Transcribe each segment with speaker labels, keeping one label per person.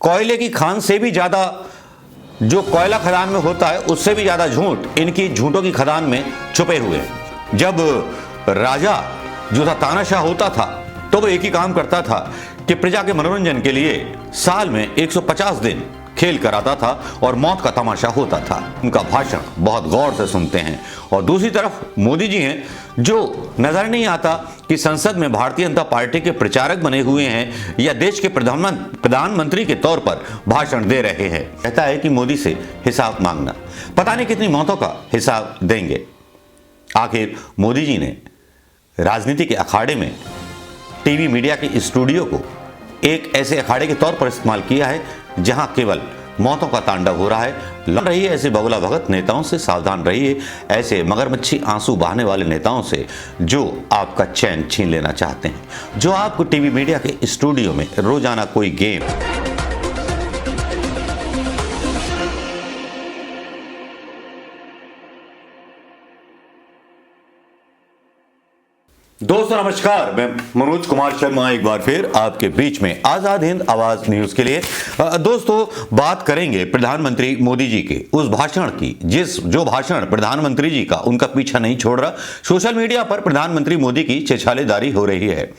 Speaker 1: कोयले की खान से भी ज्यादा जो कोयला खदान में होता है उससे भी ज्यादा झूठ इनकी झूठों की खदान में छुपे हुए हैं। जब राजा जो था तानाशाह होता था तो वो एक ही काम करता था कि प्रजा के मनोरंजन के लिए साल में 150 दिन खेल कराता था और मौत का तमाशा होता था। उनका भाषण बहुत गौर से सुनते हैं। और दूसरी तरफ मोदी जी हैं जो नजर नहीं आता कि संसद में भारतीय जनता पार्टी के प्रचारक बने हुए हैं या देश के प्रधानमंत्री के तौर पर भाषण दे रहे हैं। कहता है कि मोदी से हिसाब मांगना, पता नहीं कितनी मौतों का हिसाब देंगे। आखिर मोदी जी ने राजनीति के अखाड़े में टीवी मीडिया के स्टूडियो को एक ऐसे अखाड़े के तौर पर इस्तेमाल किया है जहां केवल मौतों का तांडव हो रहा है। लड़ रहिए ऐसे बगुला भगत नेताओं से, सावधान रहिए ऐसे मगरमच्छी आंसू बहाने वाले नेताओं से जो आपका चैन छीन लेना चाहते हैं, जो आपको टीवी मीडिया के स्टूडियो में रोजाना कोई गेम। दोस्तों नमस्कार, मैं मनोज कुमार शर्मा एक बार फिर आपके बीच में आजाद हिंद आवाज न्यूज के लिए। दोस्तों बात करेंगे प्रधानमंत्री मोदी जी के उस भाषण की जो भाषण प्रधानमंत्री जी का उनका पीछा नहीं छोड़ रहा। सोशल मीडिया पर प्रधानमंत्री मोदी की छेछालेदारी हो रही है।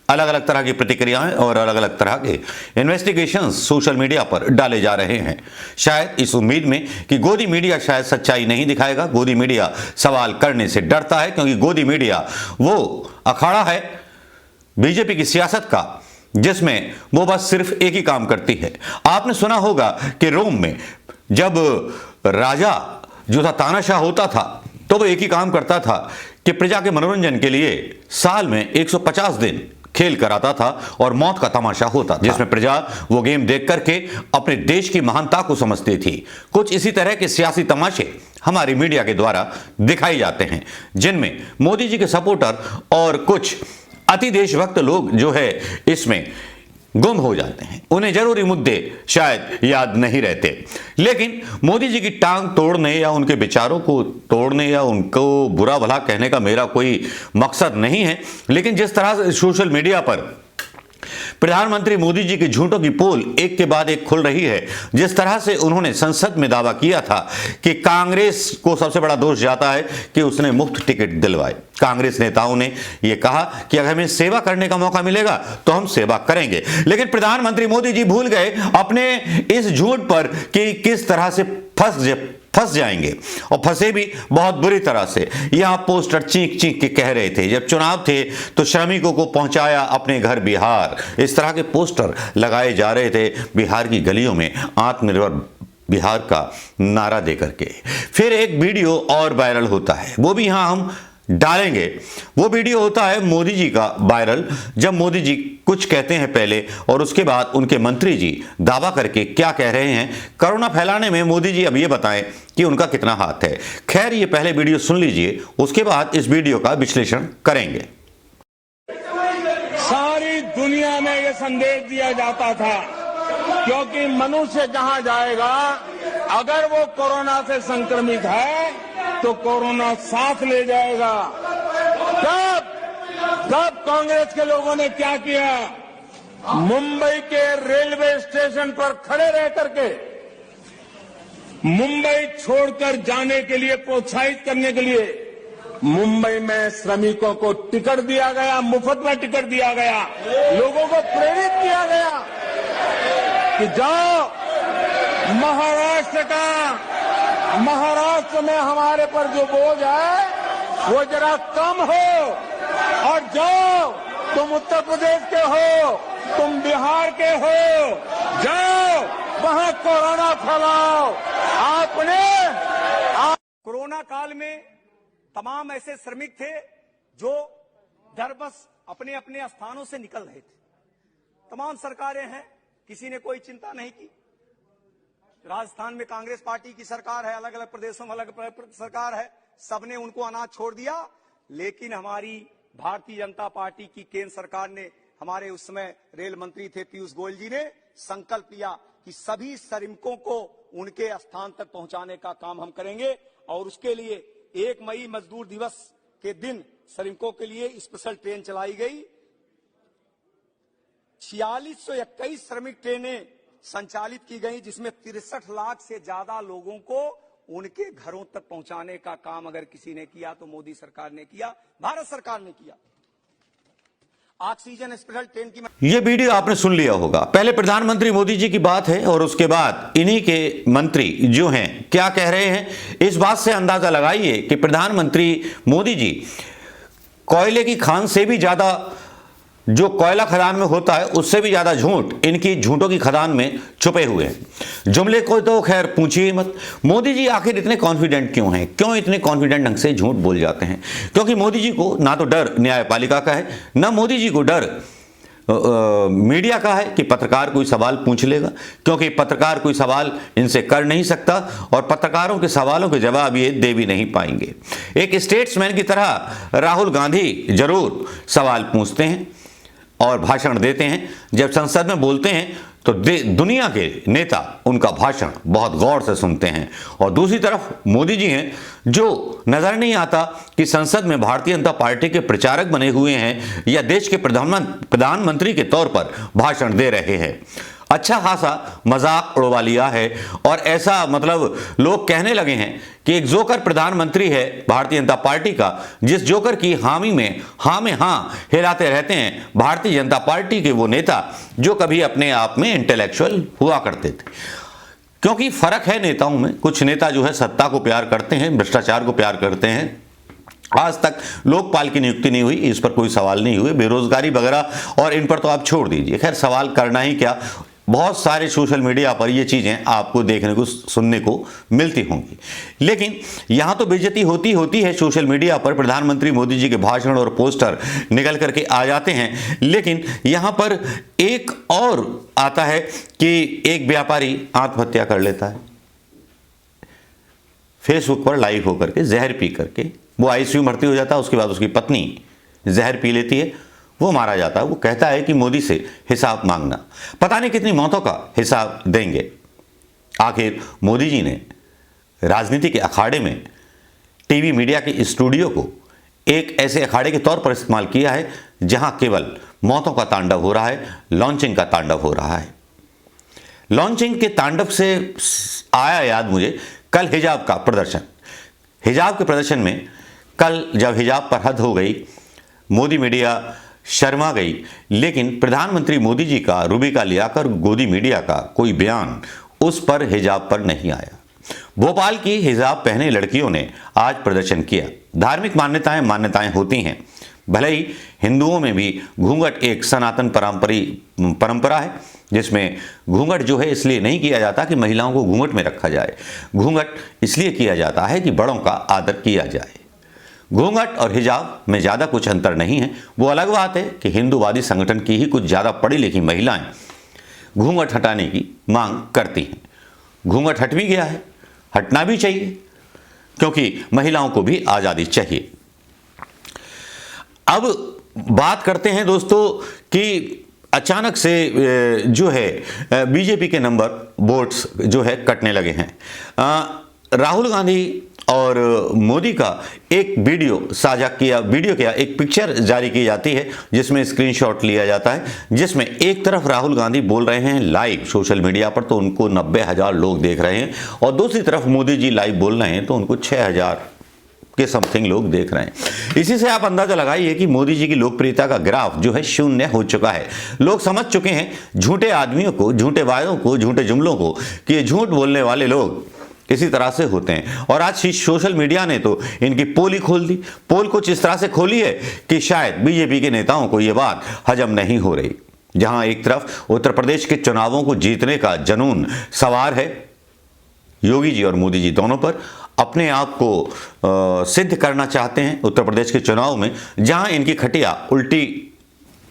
Speaker 1: अलग अलग तरह की प्रतिक्रियाएं और अलग अलग तरह के इन्वेस्टिगेशंस सोशल मीडिया पर डाले जा रहे हैं, शायद इस उम्मीद में कि गोदी मीडिया शायद सच्चाई नहीं दिखाएगा। गोदी मीडिया सवाल करने से डरता है क्योंकि गोदी मीडिया वो अखाड़ा है बीजेपी की सियासत का जिसमें वो बस सिर्फ एक ही काम करती है। आपने सुना होगा कि रोम में जब राजा जो था तानाशाह होता था तो वो एक ही काम करता था कि प्रजा के मनोरंजन के लिए साल में 150 दिन खेल कराता था और मौत का तमाशा होता था, जिसमें प्रजा वो गेम देख करके अपने देश की महानता को समझती थी। कुछ इसी तरह के सियासी तमाशे हमारी मीडिया के द्वारा दिखाए जाते हैं जिनमें मोदी जी के सपोर्टर और कुछ अति देशभक्त लोग जो है इसमें गुम हो जाते हैं। उन्हें जरूरी मुद्दे शायद याद नहीं रहते, लेकिन मोदी जी की टांग तोड़ने या उनके विचारों को तोड़ने या उनको बुरा भला कहने का मेरा कोई मकसद नहीं है। लेकिन जिस तरह से सोशल मीडिया पर प्रधानमंत्री मोदी जी की झूठों की पोल एक के बाद एक खुल रही है, जिस तरह से उन्होंने संसद में दावा किया था कि कांग्रेस को सबसे बड़ा दोष जाता है कि उसने मुफ्त टिकट दिलवाए। कांग्रेस नेताओं ने यह कहा कि अगर हमें सेवा करने का मौका मिलेगा तो हम सेवा करेंगे, लेकिन प्रधानमंत्री मोदी जी भूल गए अपने इस झूठ पर कि किस तरह से फंस जाएंगे और फंसे भी बहुत बुरी तरह से। यहां पोस्टर चीख चीख के कह रहे थे जब चुनाव थे तो श्रमिकों को पहुंचाया अपने घर बिहार, इस तरह के पोस्टर लगाए जा रहे थे बिहार की गलियों में आत्मनिर्भर बिहार का नारा देकर के। फिर एक वीडियो और वायरल होता है, वो भी यहां हम डालेंगे। वो वीडियो होता है मोदी जी का वायरल, जब मोदी जी कुछ कहते हैं पहले और उसके बाद उनके मंत्री जी दावा करके क्या कह रहे हैं। कोरोना फैलाने में मोदी जी अब ये बताएं कि उनका कितना हाथ है। खैर ये पहले वीडियो सुन लीजिए, उसके बाद इस वीडियो का विश्लेषण करेंगे।
Speaker 2: सारी दुनिया में ये संदेश दिया जाता था क्योंकि मनुष्य जहां जाएगा अगर वो कोरोना से संक्रमित है तो कोरोना साथ ले जाएगा। तब कांग्रेस के लोगों ने क्या किया, मुंबई के रेलवे स्टेशन पर खड़े रह करके मुंबई छोड़कर जाने के लिए प्रोत्साहित करने के लिए मुंबई में श्रमिकों को टिकट दिया गया, मुफ्त में टिकट दिया गया, लोगों को प्रेरित किया गया कि जाओ महाराष्ट्र में हमारे पर जो बोझ है वो जरा कम हो और जाओ, तुम उत्तर प्रदेश के हो, तुम बिहार के हो, जाओ वहां कोरोना फैलाओ।
Speaker 3: कोरोना काल में तमाम ऐसे श्रमिक थे जो डर बस अपने अपने स्थानों से निकल रहे थे। तमाम सरकारें हैं, किसी ने कोई चिंता नहीं की। राजस्थान में कांग्रेस पार्टी की सरकार है, अलग अलग प्रदेशों में अलग अलग सरकार है, सबने उनको अनाज छोड़ दिया। लेकिन हमारी भारतीय जनता पार्टी की केंद्र सरकार ने, हमारे उस समय रेल मंत्री थे पीयूष गोयल जी ने संकल्प लिया कि सभी श्रमिकों को उनके स्थान तक पहुंचाने का काम हम करेंगे। और उसके लिए 1 मई मजदूर दिवस के दिन श्रमिकों के लिए स्पेशल ट्रेन चलाई गई। 4621 श्रमिक ट्रेनें संचालित की गई, जिसमें 63 लाख से ज्यादा लोगों को उनके घरों तक पहुंचाने का काम अगर किसी ने किया तो मोदी सरकार ने किया, भारत सरकार ने किया। ऑक्सीजन स्पेशल ट्रेन की
Speaker 1: ये वीडियो आपने सुन लिया होगा। पहले प्रधानमंत्री मोदी जी की बात है और उसके बाद इन्हीं के मंत्री जो हैं क्या कह रहे हैं। इस बात से अंदाजा लगाइए कि प्रधानमंत्री मोदी जी कोयले की खान से भी ज्यादा, जो कोयला खदान में होता है उससे भी ज्यादा झूठ इनकी झूठों की खदान में छुपे हुए हैं। जुमले को तो खैर पूछिए मत। मोदी जी आखिर इतने कॉन्फिडेंट क्यों हैं, क्यों इतने कॉन्फिडेंट ढंग से झूठ बोल जाते हैं? क्योंकि मोदी जी को ना तो डर न्यायपालिका का है, ना मोदी जी को डर मीडिया का है कि पत्रकार कोई सवाल पूछ लेगा, क्योंकि पत्रकार कोई सवाल इनसे कर नहीं सकता और पत्रकारों के सवालों के जवाब ये दे भी नहीं पाएंगे। एक स्टेट्समैन की तरह राहुल गांधी जरूर सवाल पूछते हैं और भाषण देते हैं। जब संसद में बोलते हैं तो दुनिया के नेता उनका भाषण बहुत गौर से सुनते हैं। और दूसरी तरफ मोदी जी हैं जो नजर नहीं आता कि संसद में भारतीय जनता पार्टी के प्रचारक बने हुए हैं या देश के प्रधानमंत्री के तौर पर भाषण दे रहे हैं। अच्छा खासा मजाक उड़वा लिया है और ऐसा मतलब लोग कहने लगे हैं कि एक जोकर प्रधानमंत्री है भारतीय जनता पार्टी का, जिस जोकर की हामी में हाँ हिलाते रहते हैं भारतीय जनता पार्टी के वो नेता जो कभी अपने आप में इंटेलेक्चुअल हुआ करते थे। क्योंकि फर्क है नेताओं में। कुछ नेता जो है सत्ता को प्यार करते हैं, भ्रष्टाचार को प्यार करते हैं। आज तक लोकपाल की नियुक्ति नहीं हुई, इस पर कोई सवाल नहीं हुए, बेरोजगारी वगैरह और इन पर तो आप छोड़ दीजिए, खैर सवाल करना ही क्या। बहुत सारे सोशल मीडिया पर ये चीजें आपको देखने को सुनने को मिलती होंगी। लेकिन यहां तो बेइज्जती होती है सोशल मीडिया पर। प्रधानमंत्री मोदी जी के भाषण और पोस्टर निकल करके आ जाते हैं। लेकिन यहां पर एक और आता है कि एक व्यापारी आत्महत्या कर लेता है फेसबुक पर लाइव होकर के, जहर पी करके। वो आईसीयू में भर्ती हो जाता है, उसके बाद उसकी पत्नी जहर पी लेती है, वो मारा जाता है। वो कहता है कि मोदी से हिसाब मांगना, पता नहीं कितनी मौतों का हिसाब देंगे। आखिर मोदी जी ने राजनीति के अखाड़े में टीवी मीडिया के स्टूडियो को एक ऐसे अखाड़े के तौर पर इस्तेमाल किया है जहां केवल मौतों का तांडव हो रहा है, लॉन्चिंग का तांडव हो रहा है। लॉन्चिंग के तांडव से आया याद मुझे कल हिजाब का प्रदर्शन। हिजाब के प्रदर्शन में कल जब हिजाब पर हद हो गई, मोदी मीडिया शर्मा गई, लेकिन प्रधानमंत्री मोदी जी का, रूबिका लियाकर गोदी मीडिया का कोई बयान उस पर हिजाब पर नहीं आया। भोपाल की हिजाब पहने लड़कियों ने आज प्रदर्शन किया। धार्मिक मान्यताएं होती हैं, भले ही हिंदुओं में भी घूंघट एक सनातन परंपरा है, जिसमें घूंघट जो है इसलिए नहीं किया जाता कि महिलाओं को घूंघट में रखा जाए। घूंघट इसलिए किया जाता है कि बड़ों का आदर किया जाए। घूंघट और हिजाब में ज़्यादा कुछ अंतर नहीं है। वो अलग बात है कि हिंदूवादी संगठन की ही कुछ ज़्यादा पढ़ी लिखी महिलाएं घूंघट हटाने की मांग करती हैं। घूंघट हट भी गया है, हटना भी चाहिए, क्योंकि महिलाओं को भी आज़ादी चाहिए। अब बात करते हैं दोस्तों कि अचानक से जो है बीजेपी के नंबर वोट्स जो है कटने लगे हैं। राहुल गांधी और मोदी का एक वीडियो साझा किया, एक पिक्चर जारी की जाती है जिसमें स्क्रीनशॉट लिया जाता है, जिसमें एक तरफ राहुल गांधी बोल रहे हैं लाइव सोशल मीडिया पर तो उनको 90,000 लोग देख रहे हैं, और दूसरी तरफ मोदी जी लाइव बोल रहे हैं तो उनको 6,000 के समथिंग लोग देख रहे हैं। इसी से आप अंदाजा लगाइए कि मोदी जी की लोकप्रियता का ग्राफ जो है शून्य हो चुका है। लोग समझ चुके हैं झूठे आदमियों को, झूठे वादों को, झूठे जुमलों को, कि ये झूठ बोलने वाले लोग इसी तरह से होते हैं। और आज सोशल मीडिया ने तो इनकी पोल ही खोल दी। पोल कुछ इस तरह से खोली है कि शायद बीजेपी के नेताओं को यह बात हजम नहीं हो रही। जहां एक तरफ उत्तर प्रदेश के चुनावों को जीतने का जुनून सवार है योगी जी और मोदी जी दोनों पर, अपने आप को सिद्ध करना चाहते हैं उत्तर प्रदेश के चुनाव में, जहां इनकी खटिया उल्टी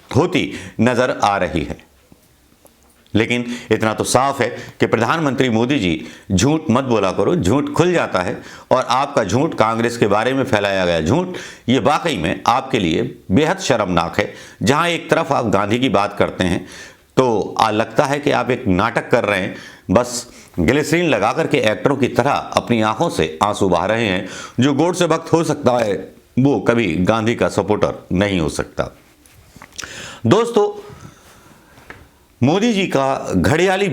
Speaker 1: होती नजर आ रही है। लेकिन इतना तो साफ है कि प्रधानमंत्री मोदी जी झूठ मत बोला करो, झूठ खुल जाता है। और आपका झूठ, कांग्रेस के बारे में फैलाया गया झूठ, ये वाकई में आपके लिए बेहद शर्मनाक है। जहां एक तरफ आप गांधी की बात करते हैं तो लगता है कि आप एक नाटक कर रहे हैं, बस ग्लिसरीन लगा करके एक्टरों की तरह अपनी आंखों से आंसू बहा रहे हैं। जो गॉड से भक्त हो सकता है वो कभी गांधी का सपोर्टर नहीं हो सकता। दोस्तों, मोदी जी का घड़ियाली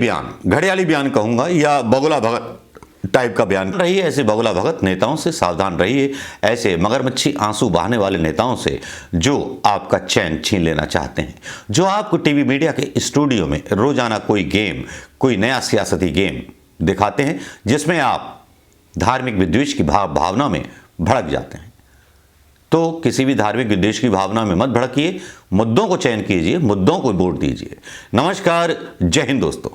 Speaker 1: बयान कहूंगा या बगुला भगत टाइप का बयान रहिए। ऐसे बगुला भगत नेताओं से सावधान रहिए, ऐसे मगरमच्छी आंसू बहाने वाले नेताओं से जो आपका चैन छीन लेना चाहते हैं, जो आपको टीवी मीडिया के स्टूडियो में रोजाना कोई गेम, कोई नया सियासती गेम दिखाते हैं जिसमें आप धार्मिक विद्वेष की भावना में भड़क जाते हैं। तो किसी भी धार्मिक विद्वेष की भावना में मत भड़किए, मुद्दों को चयन कीजिए, मुद्दों को वोट दीजिए। नमस्कार, जय हिंद दोस्तों।